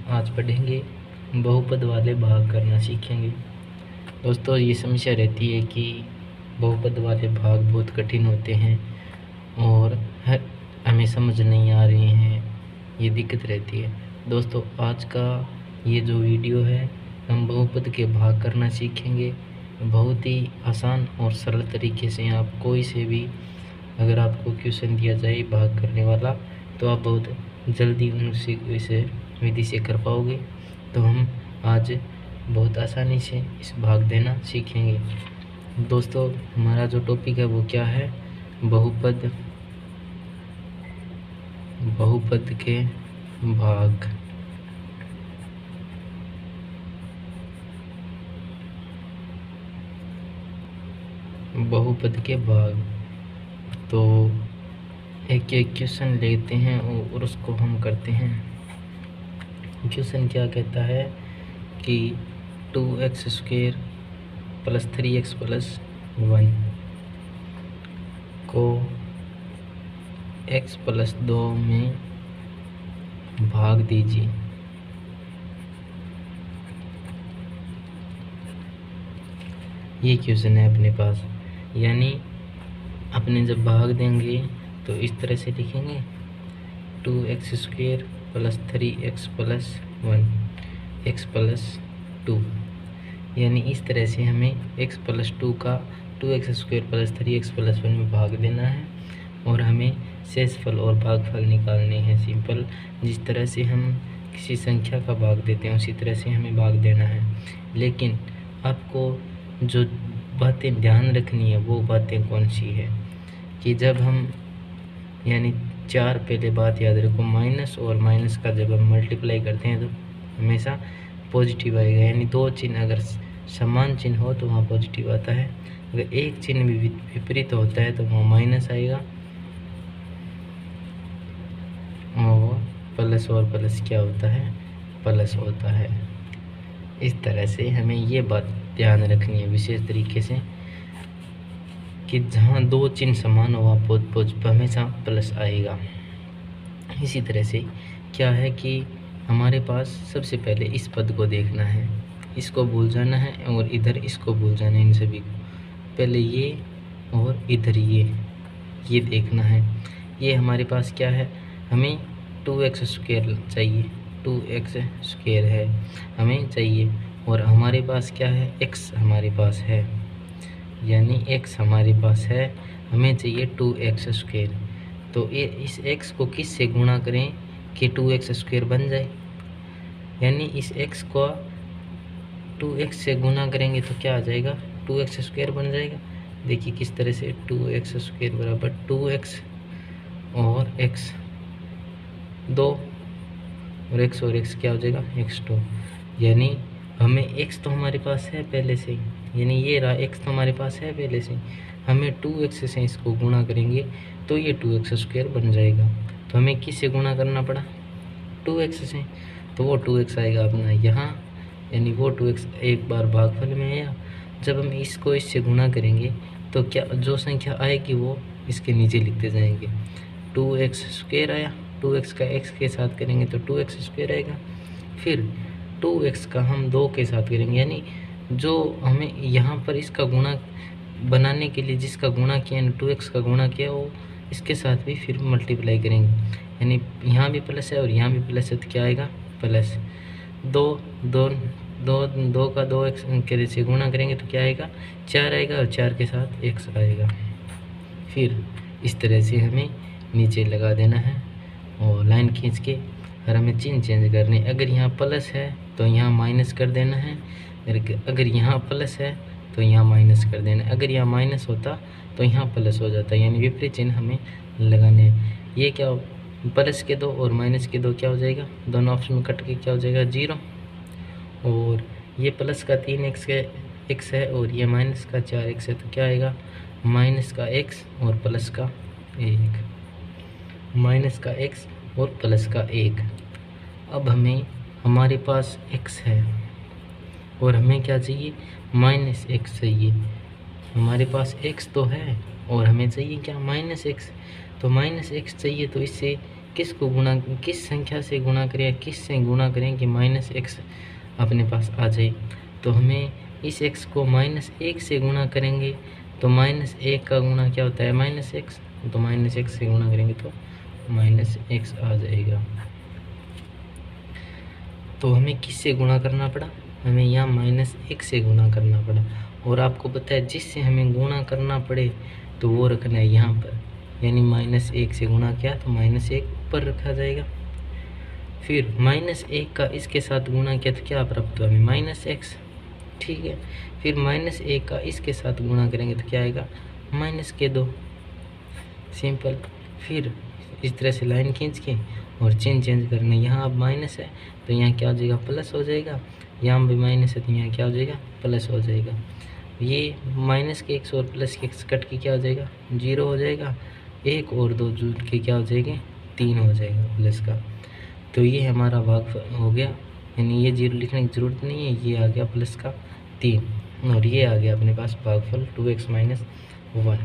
आज पढ़ेंगे बहुपद वाले भाग करना सीखेंगे। दोस्तों, ये समस्या रहती है कि बहुपद वाले भाग बहुत कठिन होते हैं और हमें समझ नहीं आ रहे हैं, ये दिक्कत रहती है। दोस्तों, आज का ये जो वीडियो है हम बहुपद के भाग करना सीखेंगे। बहुत ही आसान और सरल तरीके से आप कोई से भी अगर आपको क्वेश्चन दिया जाए भाग करने वाला तो आप बहुत जल्दी उनसे इसे विधि से कर पाओगे। तो हम आज बहुत आसानी से इस भाग देना सीखेंगे। दोस्तों, हमारा जो टॉपिक है वो क्या है? बहुपद के भाग। बहुपद के भाग। तो एक एक क्वेश्चन लेते हैं और उसको हम करते हैं। क्वेश्चन क्या कहता है कि 2x² + 3x + 1 को x + 2 में भाग दीजिए। ये क्वेश्चन है अपने पास, यानी अपने जब भाग देंगे तो इस तरह से लिखेंगे 2x² + 3x + 1 x + 2, यानी इस तरह से हमें x + 2 का 2x² + 3x + 1 में भाग देना है और हमें शेषफल और भागफल निकालने हैं। सिंपल, जिस तरह से हम किसी संख्या का भाग देते हैं उसी तरह से हमें भाग देना है। लेकिन आपको जो बातें ध्यान रखनी है वो बातें कौन सी है कि जब हम यानी 4 पहले बात याद रखो, माइनस और माइनस का जब हम मल्टीप्लाई करते हैं तो हमेशा पॉजिटिव आएगा। यानी दो चिन्ह अगर समान चिन्ह हो तो वहाँ पॉजिटिव आता है, अगर एक चिन्ह भी विपरीत होता है तो वहाँ माइनस आएगा। और प्लस क्या होता है? प्लस होता है। इस तरह से हमें ये बात ध्यान रखनी है विशेष तरीके से कि जहाँ दो चिन्ह समान हो वहाँ हमेशा प्लस आएगा। इसी तरह से क्या है कि हमारे पास सबसे पहले इस पद को देखना है, इसको भूल जाना है और इधर इसको भूल जाना है। इन सभी को पहले ये और इधर ये देखना है। ये हमारे पास क्या है? हमें 2x² चाहिए, 2x² है हमें चाहिए और हमारे पास क्या है? x हमारे पास है, यानी x हमारे पास है, हमें चाहिए 2x²। तो ये इस x को किस से गुणा करें कि 2x² बन जाए? यानी इस x को 2x से गुणा करेंगे तो क्या आ जाएगा? 2x² बन जाएगा। देखिए किस तरह से 2x² बराबर 2x और x 2 और x क्या हो जाएगा? x2। यानी हमें x तो हमारे पास है पहले से, यानी ये रहा x तो हमारे पास है पहले से, हमें 2x से इसको गुणा करेंगे तो ये 2x² बन जाएगा। तो हमें किस से गुणा करना पड़ा? 2x से, तो वो 2x आएगा अपना यहाँ, यानी वो 2x एक बार भागफल में आया। जब हम इसको इससे गुणा करेंगे तो क्या जो संख्या आएगी वो इसके नीचे लिखते जाएंगे। 2x² आया, 2x का x के साथ करेंगे तो 2x² आएगा। फिर 2x का हम 2 के साथ करेंगे, यानी जो हमें यहाँ पर इसका गुणा बनाने के लिए जिसका गुणा किया, यानी 2x का गुणा किया, वो इसके साथ भी फिर मल्टीप्लाई करेंगे। यानी यहाँ भी प्लस है और यहाँ भी प्लस है तो क्या आएगा? प्लस 2 का 2x के से गुणा करेंगे तो क्या आएगा? 4 आएगा और 4 के साथ x आएगा। फिर इस तरह से हमें नीचे लगा देना है और लाइन खींच के और हमें चिन्ह चेंज करने। अगर यहाँ प्लस है तो यहाँ माइनस कर देना है, अगर यहाँ प्लस है तो यहाँ माइनस कर देना है। अगर यहाँ माइनस होता तो यहाँ प्लस हो जाता, यानी विपरीत चिन्ह हमें लगाने हैं। ये क्या प्लस के 2 और माइनस के 2 क्या हो जाएगा? दोनों ऑप्शन में कट के क्या हो जाएगा? 0। और ये प्लस का 3x है और ये माइनस का 4x है तो क्या आएगा? माइनस का x और प्लस का 1, माइनस का x और प्लस का 1। अब हमें हमारे पास x है और हमें क्या चाहिए? -x चाहिए। हमारे पास x तो है और हमें चाहिए क्या? -x। तो -x चाहिए तो इससे किसको गुणा, किस संख्या से गुणा करें या किस से गुणा करें कि माइनस एक्स अपने पास आ जाए। तो हमें इस एक्स को माइनस एक से गुणा करेंगे तो माइनस एक का गुणा क्या होता है, माइनस एक्स। तो माइनस एक्स से गुणा करेंगे तो माइनस एक्स आ जाएगा। तो हमें किससे गुणा करना पड़ा, हमें यहाँ माइनस एक से गुणा करना पड़ा। और आपको पता है जिससे हमें गुणा करना पड़े तो वो रखना है यहाँ पर, यानी माइनस एक से गुणा किया तो माइनस एक ऊपर रखा जाएगा। फिर माइनस एक का इसके साथ गुणा किया तो क्या प्राप्त हुआ हमें, माइनस एक्स। ठीक है, फिर माइनस एक का इसके साथ गुणा करेंगे तो क्या आएगा, माइनस के दो, सिंपल। फिर इस तरह से लाइन खींच के और चिन्ह चेंज करना, यहाँ अब माइनस है तो यहाँ क्या हो जाएगा, प्लस हो जाएगा। यहाँ भी माइनस है तो यहाँ क्या हो जाएगा, प्लस हो जाएगा। ये माइनस के एक्स और प्लस के एक्स कट के क्या हो जाएगा, जीरो हो जाएगा। एक और दो जुड़ के क्या हो जाएंगे, तीन हो जाएगा प्लस का। तो ये हमारा भागफल हो गया, यानी ये जीरो लिखने की ज़रूरत नहीं है, ये आ गया प्लस का 3 और ये आ गया अपने पास भागफल 2x - 1।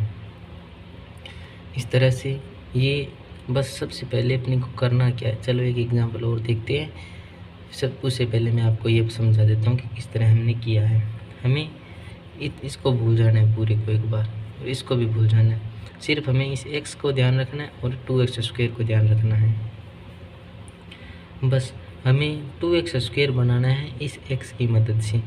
इस तरह से ये बस सबसे पहले अपने को करना क्या है, चलो एक एग्जांपल और देखते हैं। सब उससे पहले मैं आपको ये समझा देता हूँ कि किस तरह हमने किया है। हमें इसको भूल जाना है पूरे को एक बार, इसको भी भूल जाना है, सिर्फ हमें इस x को ध्यान रखना है और 2x² को ध्यान रखना है। बस हमें 2x² बनाना है इस x की मदद से।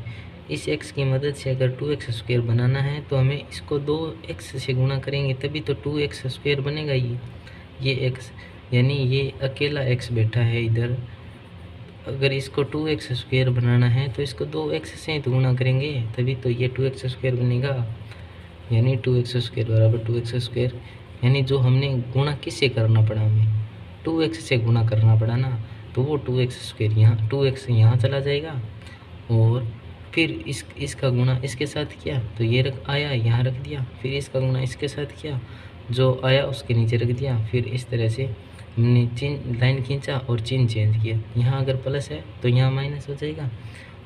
इस x की मदद से अगर 2x² बनाना है तो हमें इसको 2x से गुणा करेंगे तभी तो 2x² बनेगा। ये x, यानी ये अकेला x बैठा है इधर, अगर इसको 2x² बनाना है तो इसको 2x से तो गुणा करेंगे तभी तो ये 2x² बनेगा। यानी 2x² बराबर 2x², यानी जो हमने गुणा किससे करना पड़ा, हमें 2x से गुणा करना पड़ा ना, तो वो 2x², यहाँ 2x यहाँ चला जाएगा और फिर इसका गुणा इसके साथ किया तो ये आया यहाँ रख दिया, फिर इसका गुणा इसके साथ किया, जो आया उसके नीचे रख दिया। फिर इस तरह से हमने चिन्ह लाइन खींचा और चिन्ह चेंज किया। यहाँ अगर प्लस है तो यहाँ माइनस हो जाएगा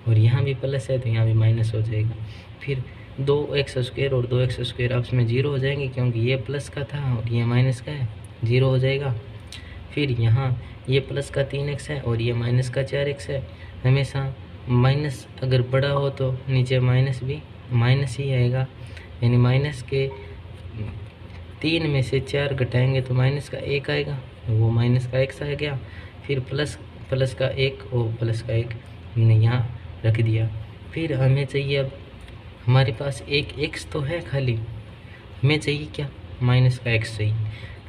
और यहाँ भी प्लस है तो यहाँ भी माइनस हो जाएगा। फिर 2x² और 2x² आपस में जीरो हो जाएंगे क्योंकि ये प्लस का था और ये माइनस का है, जीरो हो जाएगा। फिर यहाँ ये प्लस का 3x है और ये माइनस का 4x है। हमेशा माइनस अगर बड़ा हो तो नीचे माइनस भी माइनस ही आएगा, यानी माइनस के 3 में से 4 घटाएंगे तो माइनस का 1 आएगा, वो माइनस का x आ गया। फिर प्लस का 1 और प्लस का 1 हमने यहाँ रख दिया। फिर हमें चाहिए, अब हमारे पास एक x तो है खाली, हमें चाहिए क्या, माइनस का x चाहिए।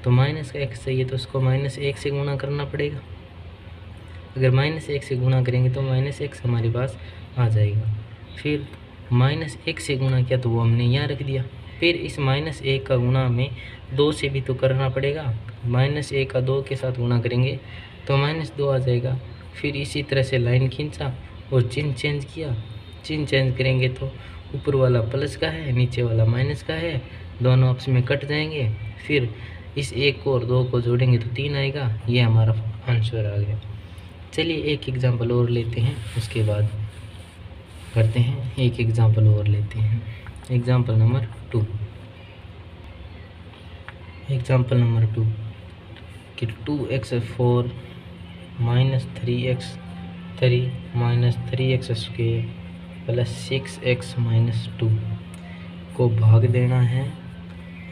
तो माइनस का x चाहिए तो उसको -1 से गुणा करना पड़ेगा। अगर -1 से गुणा करेंगे तो -x हमारे पास आ जाएगा। फिर -1 से गुणा किया तो वो हमने यहाँ रख दिया। फिर इस -1 का गुणा हमें 2 से भी तो करना पड़ेगा, -1 का 2 के साथ गुणा करेंगे तो -2 आ जाएगा। फिर इसी तरह से लाइन खींचा और चिन्ह चेंज किया। चिन्ह चेंज करेंगे तो ऊपर वाला प्लस का है, नीचे वाला माइनस का है, दोनों आपस में कट जाएंगे। फिर इस 1 को और 2 को जोड़ेंगे तो 3 आएगा, ये हमारा आंसर आ गया। चलिए एक एग्जांपल और लेते हैं, उसके बाद करते हैं, एक एग्जांपल और लेते हैं। एग्जांपल नंबर 2 कि 2x4 - 3x² + 6x - 2 को भाग देना है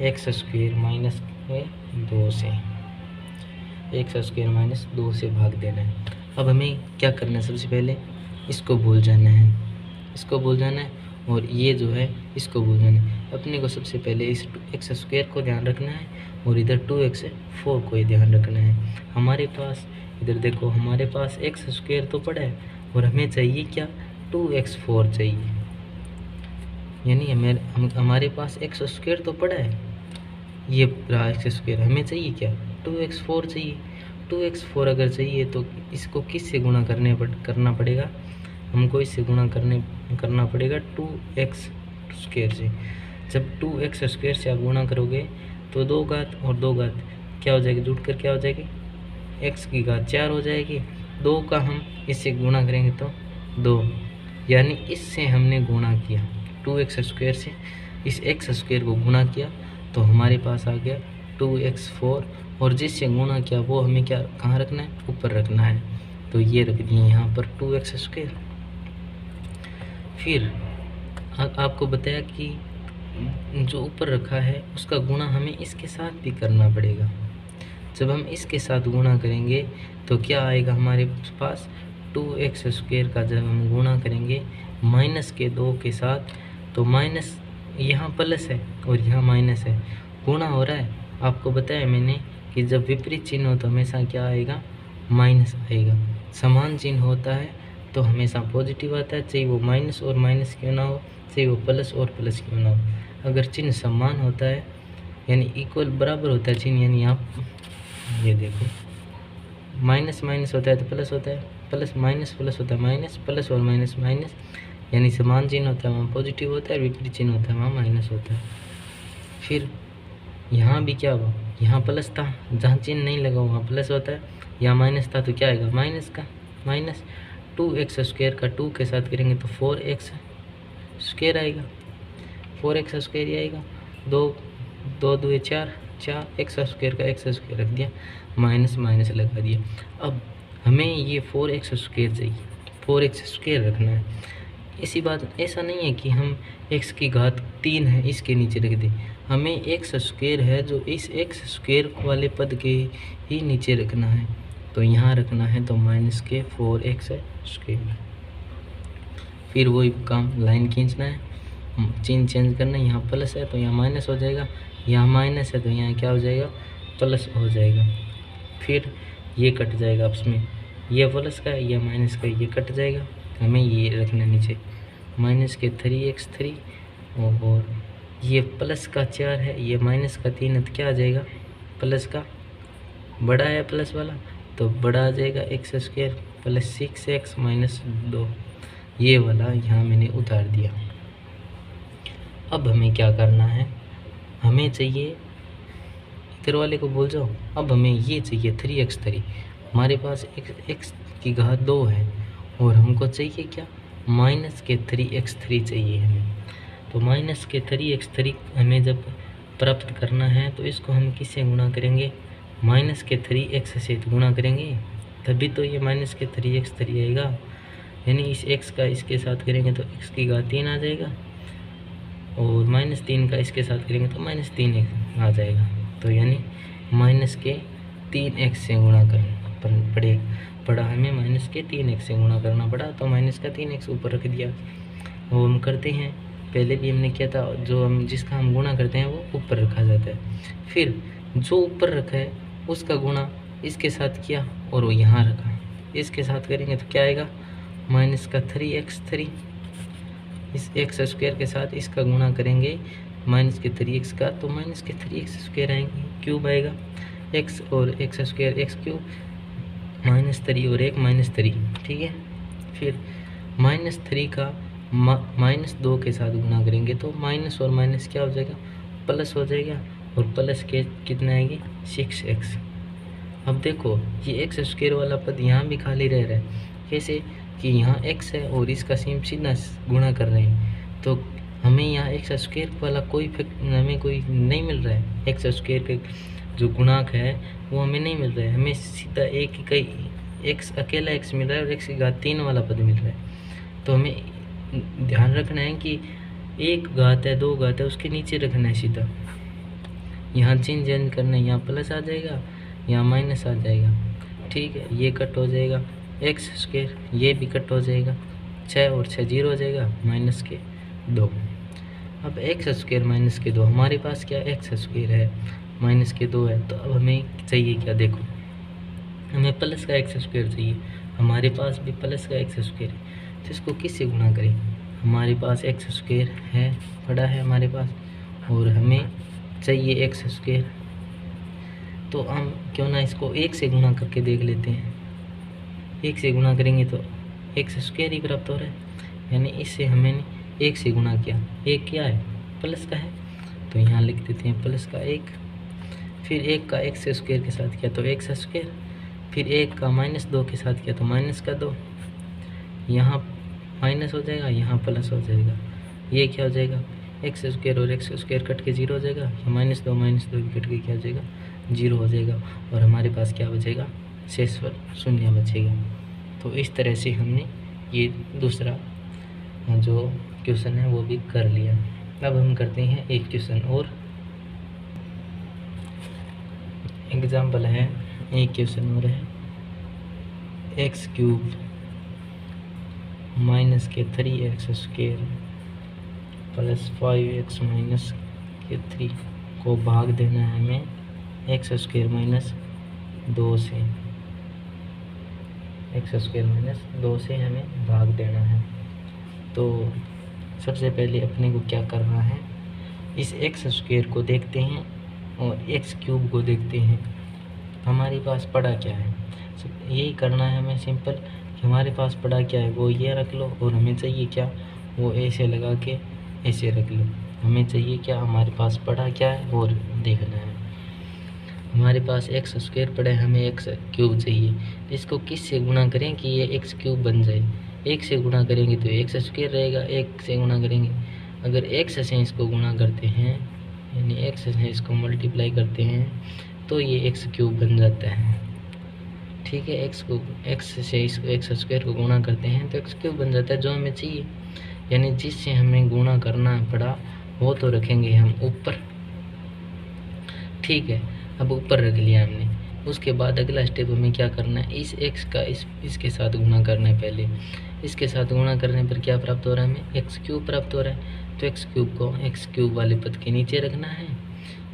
x² - 2 से, x² - 2 से भाग देना है। अब हमें क्या करना है, सबसे पहले इसको भूल जाना है, और ये जो है इसको भूल जाना है। अपने को सबसे पहले इस x² को ध्यान रखना है और इधर 2x4 को ही ध्यान रखना है। हमारे पास इधर देखो, हमारे पास x² तो पड़ा है और हमें चाहिए क्या, 2x4 चाहिए, यानी हमारे पास x² तो पड़ा है, ये रहा x², हमें चाहिए क्या, 2x4 चाहिए। 2x4 अगर चाहिए तो इसको किस से गुणा करना पड़ेगा, हमको इससे गुणा करना पड़ेगा 2x² से। जब 2x² से आप गुणा करोगे तो 2 घात और 2 घात क्या हो जाएगी, जुड़ कर क्या हो जाएगी, x की घात 4 हो जाएगी। 2 का हम इससे गुणा करेंगे तो 2, यानी इससे हमने गुणा किया, 2x² से इस x² को गुणा किया तो हमारे पास आ गया 2x4 और जिससे गुणा किया वो हमें क्या कहाँ रखना है, ऊपर रखना है। तो ये रख दिए यहाँ पर 2x²। फिर आपको बताया कि जो ऊपर रखा है उसका गुणा हमें इसके साथ भी करना पड़ेगा। जब हम इसके साथ गुणा करेंगे तो क्या आएगा हमारे पास, 2x² का जब हम गुणा करेंगे -2 के साथ, तो माइनस यहाँ प्लस है और यहाँ माइनस है, गुणा हो रहा है। आपको बताया मैंने कि जब विपरीत चिन्ह हो तो हमेशा क्या आएगा, माइनस आएगा। समान चिन्ह होता है तो हमेशा पॉजिटिव आता है, चाहे वो माइनस और माइनस क्यों ना हो, चाहे वो प्लस और प्लस क्यों ना हो। अगर चिन्ह समान होता है यानी इक्वल बराबर होता है चिन्ह, यानी आप ये देखो माइनस माइनस होता है तो प्लस होता है, प्लस माइनस प्लस होता है माइनस, प्लस और माइनस माइनस, यानी समान चिन्ह होता है वहाँ पॉजिटिव होता है, विपरीत चिन्ह होता है वहाँ माइनस होता है। फिर यहाँ भी क्या हुआ, यहाँ प्लस था, जहाँ चिन्ह नहीं लगा वहाँ प्लस होता है, यहाँ माइनस था तो क्या आएगा, माइनस का माइनस। 2x² का 2 के साथ करेंगे तो 4x² आएगा, 4x² ही आएगा। 2 2 2 4, 4x² का x² रख दिया, माइनस माइनस लगा दिया। अब हमें ये 4x² चाहिए, 4x² रखना है। इसी बात ऐसा नहीं है कि हम x की घात 3 है इसके नीचे रख दें, हमें x² है जो इस x² वाले पद के ही नीचे रखना है, तो यहाँ रखना है तो -के 4x²। फिर वही काम, लाइन खींचना है, चिन्ह चेंज करना है, यहाँ प्लस है तो यहाँ माइनस हो जाएगा, यहाँ माइनस है तो यहाँ क्या हो जाएगा, प्लस हो जाएगा। फिर ये कट जाएगा आपस में, ये प्लस का ये माइनस का ये कट जाएगा, हमें ये रखना नीचे -के 3x3, और ये प्लस का 4 है, ये माइनस का 3 है तो क्या आ जाएगा, प्लस का बड़ा है प्लस वाला तो बड़ा आ जाएगा x² प्लस 6x - 2, ये वाला यहाँ मैंने उतार दिया। अब हमें क्या करना है, हमें चाहिए, इधर वाले को भूल जाओ, अब हमें ये चाहिए 3x3। हमारे पास x की घात 2 है और हमको चाहिए क्या, -के 3x3 चाहिए हमें। तो -के 3x3 हमें जब प्राप्त करना है तो इसको हम किससे गुणा करेंगे, -के 3x से गुणा करेंगे, तभी तो ये -के 3x3 आएगा। यानी इस x का इसके साथ करेंगे तो x की घात 3 आ जाएगा, और -3 का इसके साथ करेंगे तो -3x आ जाएगा। तो यानी के 3x से गुणा करना पड़ा हमें, के 3x से गुणा करना पड़ा, तो का 3x ऊपर रख दिया। वो हम करते हैं, पहले भी हमने किया था, जो हम जिसका हम गुणा करते हैं वो ऊपर रखा जाता है। फिर जो ऊपर रखा है उसका गुणा इसके साथ किया और वो यहाँ रखा, इसके साथ करेंगे तो क्या आएगा, का 3x3, इस x² के साथ इसका गुणा करेंगे के 3x का, तो के 3x² आएंगे, क्यूब आएगा, x और x² x³ -3 और 1 -3, ठीक है। फिर -3 का -2 के साथ गुणा करेंगे तो माइनस और माइनस क्या हो जाएगा, प्लस हो जाएगा, और प्लस के कितना आएगी, 6x। अब देखो ये x² वाला पद यहाँ भी खाली रह रहा है, कैसे कि यहाँ x है और इसका सेम सीधा गुणा कर रहे हैं, तो हमें यहाँ x² वाला हमें कोई नहीं मिल रहा है, x² के जो गुणांक है वो हमें नहीं मिल रहा है, हमें सीधा एक ही कई x अकेला x मिल रहा है और x की घात 3 वाला पद मिल रहा है। तो हमें ध्यान रखना है कि 1 घात है 2 घात है उसके नीचे रखना है सीधा, यहाँ चिन्ह चेंज करना है, यहाँ प्लस आ जाएगा यहाँ माइनस आ जाएगा, ठीक है। ये कट हो जाएगा, x², ये भी कट हो जाएगा, 6 और 6 0 हो जाएगा, के 2। अब x² के 2, हमारे पास क्या x² है, के 2 है, तो अब हमें चाहिए क्या, देखो हमें प्लस का x² चाहिए, हमारे पास भी प्लस का x² है, तो इसको किससे गुणा करें, हमारे पास x² है पड़ा है हमारे पास, और हमें चाहिए x², तो हम क्यों ना इसको 1 से गुणा करके देख लेते हैं। 1 से गुणा करेंगे तो x² ही प्राप्त हो रहा है, यानी इससे हमें 1 से गुणा किया, 1 क्या है, प्लस का है, तो यहाँ लिख देते हैं प्लस का 1। फिर 1 का x² के साथ किया तो x², फिर 1 का -2 के साथ किया तो -2, यहाँ माइनस हो जाएगा यहाँ प्लस हो जाएगा, ये क्या हो जाएगा, x² और x² कट के 0 हो जाएगा, -2 भी कट के क्या हो जाएगा, 0 हो जाएगा और हमारे पास क्या बचेगा, शेषफल 0 बचेगा। तो इस तरह से हमने ये दूसरा जो क्वेश्चन है वो भी कर लिया। अब हम करते हैं एक क्वेश्चन और। एग्जाम्पल है, एक क्वेश्चन और है, x³ माइनस के 3x² प्लस 5x माइनस के 3 को भाग देना है हमें x² माइनस 2 से, x² माइनस 2 से हमें भाग देना है। तो सबसे पहले अपने को क्या करना है, इस x² को देखते हैं और x³ को देखते हैं, हमारे पास पड़ा क्या है। यही करना है हमें सिंपल, कि हमारे पास पड़ा क्या है वो ये रख लो, और हमें चाहिए क्या, वो ऐसे लगा के ऐसे रख लो। हमें चाहिए क्या, हमारे पास पड़ा क्या है वो देखना है। हमारे पास x² पड़ा है, हमें x³ चाहिए। इसको किस से गुणा करें कि ये x³ बन जाए। 1 से गुणा करेंगे तो x² रहेगा, 1 से गुणा करेंगे, अगर x से इसको गुणा करते हैं यानी x से इसको मल्टीप्लाई करते हैं तो ये x³ बन जाता है। ठीक है, x से इसको x² को गुणा करते हैं तो x³ बन जाता है जो हमें चाहिए। यानी जिससे हमें गुणा करना पड़ा वो तो रखेंगे हम ऊपर। ठीक है, अब ऊपर रख लिया हमने। उसके बाद अगला स्टेप हमें क्या करना है, इस x का इसके साथ गुणा करना है। पहले इसके साथ गुणा करने पर क्या प्राप्त हो रहा है, हमें x³ प्राप्त हो रहा है। तो x³ को x³ वाले पद के नीचे रखना है।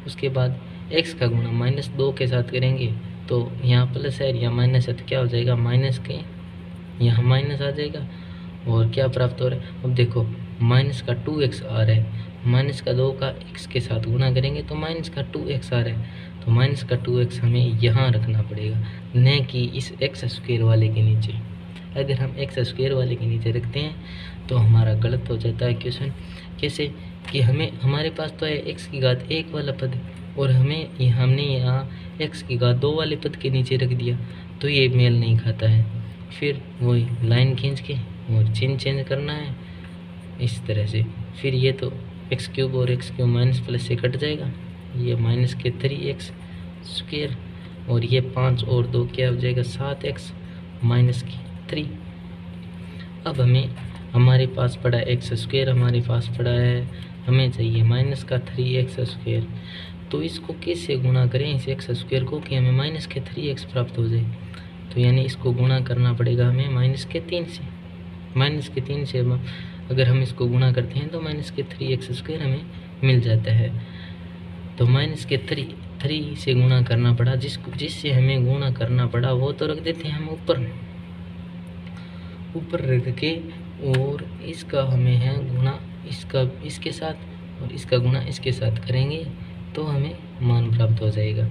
उसके बाद x का गुणा -2 के साथ करेंगे तो यहाँ प्लस है यहाँ माइनस है, तो क्या हो जाएगा, माइनस के यहाँ माइनस आ जाएगा। और क्या प्राप्त हो रहा है, अब देखो माइनस का 2x आ रहा है, माइनस का 2 का x के साथ गुणा करेंगे तो माइनस का 2x आ रहा है। तो माइनस का 2x हमें यहाँ रखना पड़ेगा, न कि इस x² वाले के नीचे। अगर हम x² वाले के नीचे रखते हैं तो हमारा गलत हो जाता है क्वेश्चन। कैसे कि हमारे पास तो है x⁻1 वाला पद, और हमने यहाँ x⁻2 वाले पद के नीचे रख दिया, तो ये मेल नहीं खाता है। फिर वही लाइन खींच के और चिन्ह चेंज करना है इस तरह से। फिर ये तो x³ और x³ माइनस प्लस से कट जाएगा, ये माइनस के 3x² और ये 5 और 2 क्या हो जाएगा, 7x माइनस की 3। अब हमारे पास पड़ा x², हमारे पास पड़ा है, हमें चाहिए माइनस का 3x²। तो इसको किससे गुणा करें इस x² को कि हमें माइनस के 3x प्राप्त हो जाए। तो यानी इसको गुणा करना पड़ेगा हमें माइनस के 3 से। माइनस के 3 से अगर हम इसको गुणा करते हैं तो माइनस के 3x² हमें मिल जाता है। तो माइनस के 3 से गुणा करना पड़ा, जिससे हमें गुणा करना पड़ा वो तो रख देते हैं हम ऊपर रख के, और इसका हमें है गुणा इसके साथ और इसका गुणा इसके साथ करेंगे तो हमें मान प्राप्त हो जाएगा।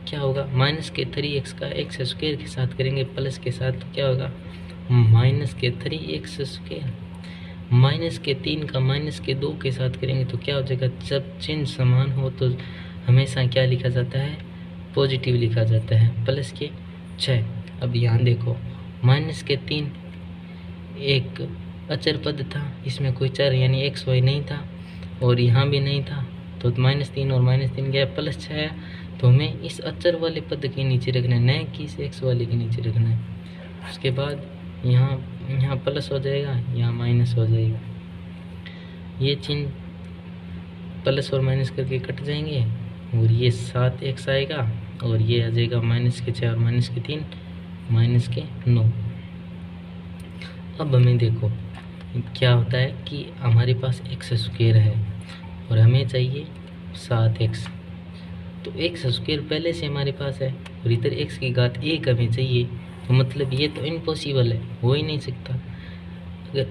क्या होगा, माइनस के 3x का x² के साथ करेंगे प्लस के साथ, तो क्या होगा, माइनस के 3x²। माइनस के 3 का माइनस के 2 के साथ करेंगे तो क्या हो जाएगा, जब चिन्ह समान हो तो हमेशा क्या लिखा जाता है, पॉजिटिव लिखा जाता है, प्लस के 6। अब यहाँ देखो माइनस के 3 एक अचर पद था, इसमें कोई चर यानी x y नहीं था और यहाँ भी नहीं था, तो -3 और -3 गया +6 है। तो हमें इस अचर वाले पद के नीचे रखना है, न कि इस x वाले के नीचे रखना है। उसके बाद यहाँ प्लस हो जाएगा, यहाँ माइनस हो जाएगा, ये चिन्ह प्लस और माइनस करके कट जाएंगे और ये 7x आएगा और ये आ जाएगा -6 और -3 -9। अब हमें देखो क्या होता है कि हमारे पास x² है और हमें चाहिए 7x। तो x² पहले से हमारे पास है और इधर x⁻1 हमें चाहिए, तो मतलब ये तो इम्पॉसिबल है, हो ही नहीं सकता। अगर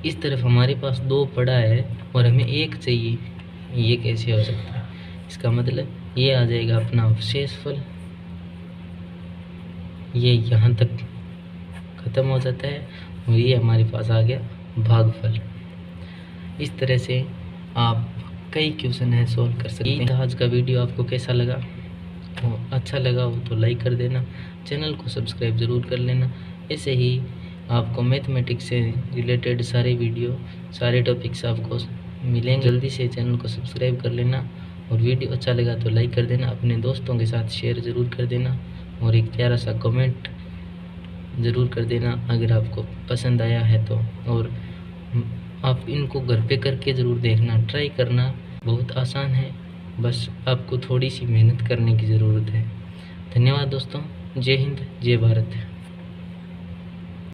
इस तरफ हमारे पास 2 पड़ा है और हमें 1 चाहिए, ये कैसे हो सकता है। इसका मतलब ये आ जाएगा अपना शेषफल, ये यहाँ तक ख़त्म हो जाता है और ये हमारे पास आ गया भागफल। इस तरह से आप कई क्वेश्चन है सॉल्व कर सकते हैं। आज का वीडियो आपको कैसा लगा, तो अच्छा लगा हो तो लाइक कर देना, चैनल को सब्सक्राइब ज़रूर कर लेना। ऐसे ही आपको मैथमेटिक्स से रिलेटेड सारे वीडियो, सारे टॉपिक्स आपको मिलेंगे। जल्दी से चैनल को सब्सक्राइब कर लेना और वीडियो अच्छा लगा तो लाइक कर देना, अपने दोस्तों के साथ शेयर ज़रूर कर देना और एक प्यारा सा कमेंट ज़रूर कर देना अगर आपको पसंद आया है तो। और आप इनको घर पे करके ज़रूर देखना, ट्राई करना, बहुत आसान है, बस आपको थोड़ी सी मेहनत करने की ज़रूरत है। धन्यवाद दोस्तों, जय हिंद, जय भारत।